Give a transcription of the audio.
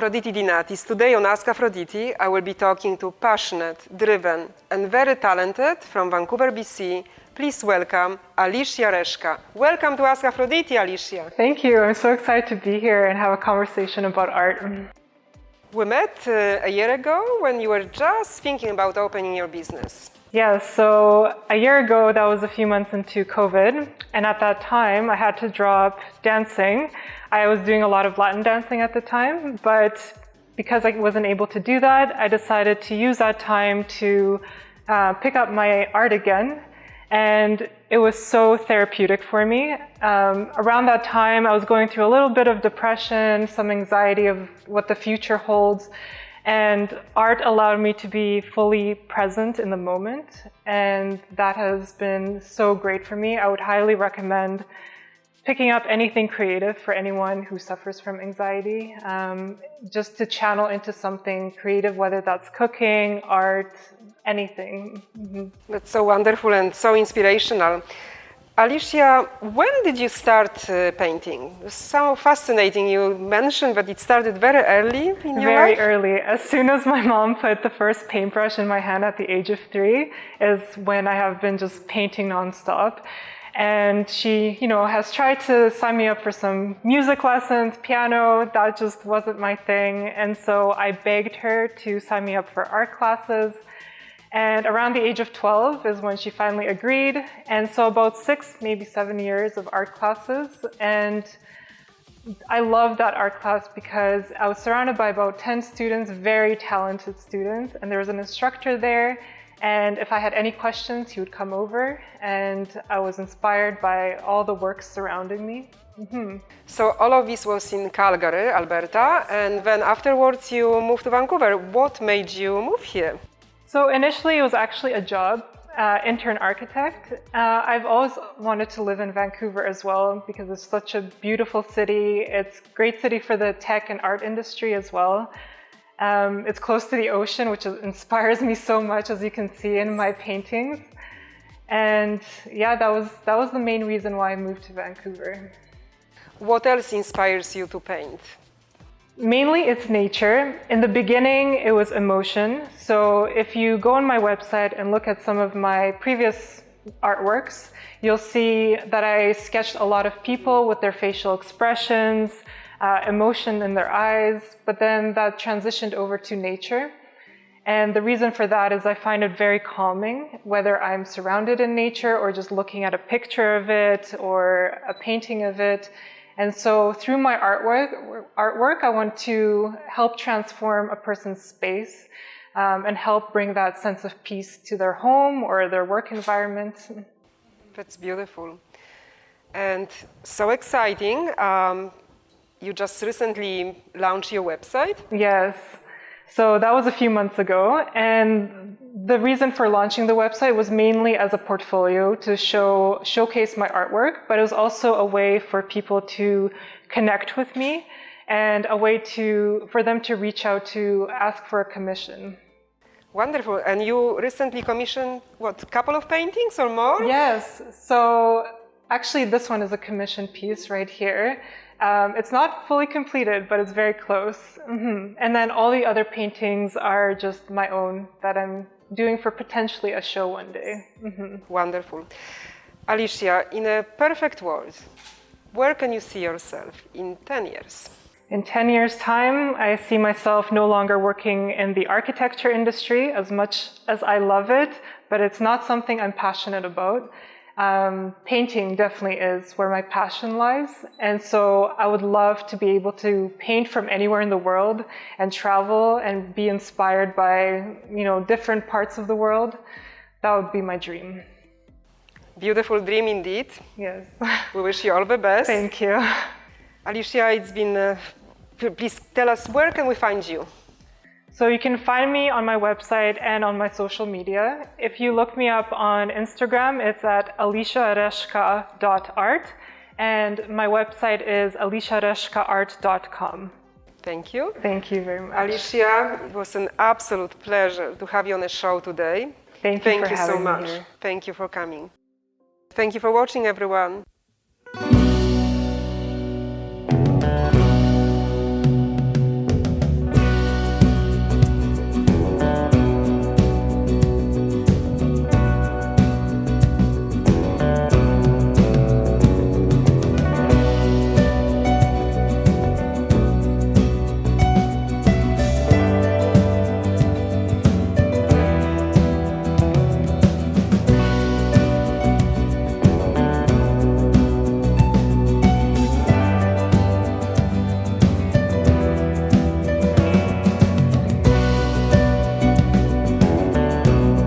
Aphroditi Dinatis. Today on Ask Aphroditi, I will be talking to passionate, driven, and very talented from Vancouver, BC. Please welcome Alicia Reszka. Welcome to Ask Aphroditi, Alicia. Thank you. I'm so excited to be here and have a conversation about art. We met a year ago when you were just thinking about opening your business. Yeah, so a year ago, that was a few months into COVID. And at that time, I had to drop dancing. I was doing a lot of Latin dancing at the time, but because I wasn't able to do that, I decided to use that time to pick up my art again. And it was so therapeutic for me. Around that time, I was going through a little bit of depression, some anxiety of what the future holds. And art allowed me to be fully present in the moment. And that has been so great for me. I would highly recommend picking up anything creative for anyone who suffers from anxiety, just to channel into something creative, whether that's cooking, art, anything. Mm-hmm. That's so wonderful and so inspirational. Alicia, when did you start painting? It's so fascinating. You mentioned that it started very early in your life. Very early. As soon as my mom put the first paintbrush in my hand at the age of 3 is when I have been just painting nonstop. And she, has tried to sign me up for some music lessons, piano. That just wasn't my thing. And so I begged her to sign me up for art classes. And around the age of 12 is when she finally agreed. And so about 6, maybe 7 years of art classes. And I loved that art class because I was surrounded by about 10 students, very talented students. And there was an instructor there. And if I had any questions, he would come over. And I was inspired by all the works surrounding me. Mm-hmm. So all of this was in Calgary, Alberta. And then afterwards you moved to Vancouver. What made you move here? So initially it was actually a job, intern architect. I've always wanted to live in Vancouver as well because it's such a beautiful city. It's a great city for the tech and art industry as well. It's close to the ocean, which inspires me so much, as you can see in my paintings. And yeah, that was the main reason why I moved to Vancouver. What else inspires you to paint? Mainly it's nature. In the beginning, it was emotion. So if you go on my website and look at some of my previous artworks, you'll see that I sketched a lot of people with their facial expressions, emotion in their eyes, but then that transitioned over to nature. And the reason for that is I find it very calming, whether I'm surrounded in nature or just looking at a picture of it or a painting of it. And so through my artwork, I want to help transform a person's space and help bring that sense of peace to their home or their work environment. That's beautiful. And so exciting. You just recently launched your website. Yes. So that was a few months ago. And the reason for launching the website was mainly as a portfolio to showcase my artwork, but it was also a way for people to connect with me and a way for them to reach out to ask for a commission. Wonderful. And you recently commissioned, a couple of paintings or more? Yes. So actually this one is a commission piece right here. It's not fully completed, but it's very close. Mm-hmm. And then all the other paintings are just my own that I'm doing for potentially a show one day. Mm-hmm. Wonderful. Alicia, in a perfect world, where can you see yourself in 10 years? In 10 years' time, I see myself no longer working in the architecture industry as much as I love it, but it's not something I'm passionate about. Painting definitely is where my passion lies, and so I would love to be able to paint from anywhere in the world and travel and be inspired by, different parts of the world. That would be my dream. Beautiful dream indeed. Yes. We wish you all the best. Thank you. Alicia, it's been, please tell us, where can we find you? So you can find me on my website and on my social media. If you look me up on Instagram, it's at aliciareszka.art, and my website is aliciareszkaart.com. Thank you. Thank you very much. Alicia, it was an absolute pleasure to have you on the show today. Thank you so much. Thank you for coming. Thank you for watching, everyone.